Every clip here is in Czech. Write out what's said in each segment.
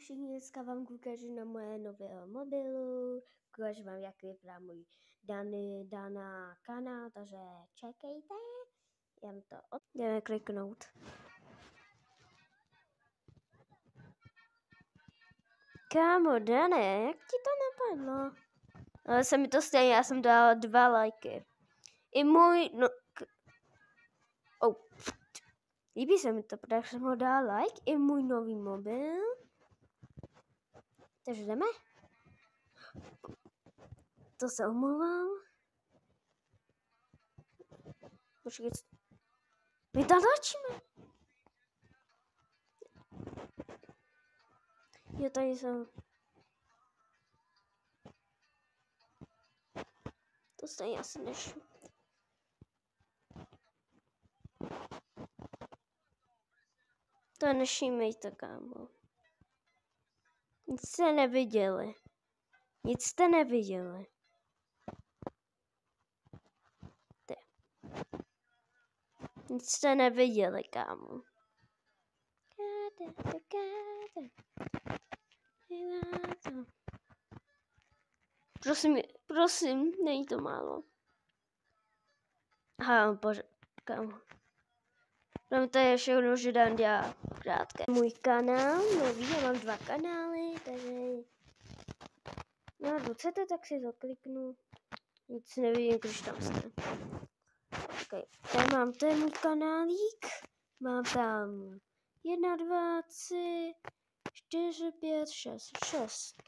všichni, dneska vám ukážu na moje nového mobilu, ukážu vám, jak vypadá můj daná kanál, takže čekejte, jdeme kliknout. Kámo, Dané, jak ti to napadlo? Ale se mi to stejně, já jsem dala 2 lajky. I můj, líbí se mi to, protože jsem ho dala like, i můj nový mobil. Takže jdeme. To se omlouvám. Počkej, my tam tlačíme. Jo, tady jsem. To stejně asi nešlo. To nešímejte, kámo. Nic jste neviděli. Nic jste neviděli, kámo. Prosím, není to málo. Aha, bože, kámo. No to je všechno, že dám dělat krátké. Můj kanál, nový, já mám 2 kanály, takže... No, chcete, tak si zakliknu. Nic nevidím, když tam jste. Okay. To je můj kanálík. Mám tam 1, 2, 3, 4, 5, 6.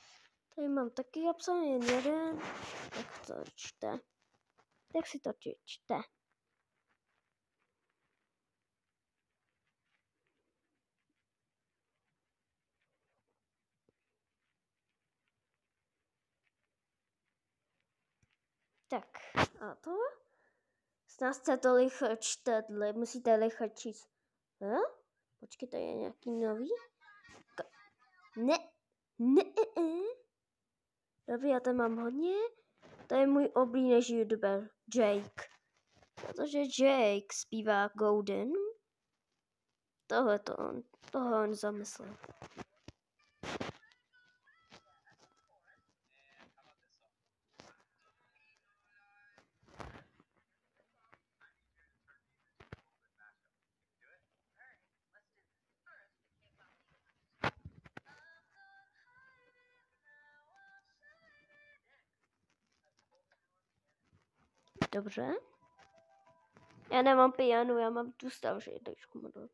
Tady mám taky napsaný jen 1. Tak to čte. Tak si to čte. Tak, a to? Snad jste to rychle čtetli, musíte rychle číst. Počkej, to je nějaký nový? Ne. Dobrý, já tam mám hodně. To je můj oblíbený youtuber, Jake. Protože Jake zpívá Golden. Tohle on zamyslel. Dobře. Já nemám piano, já mám tu starší trošku model.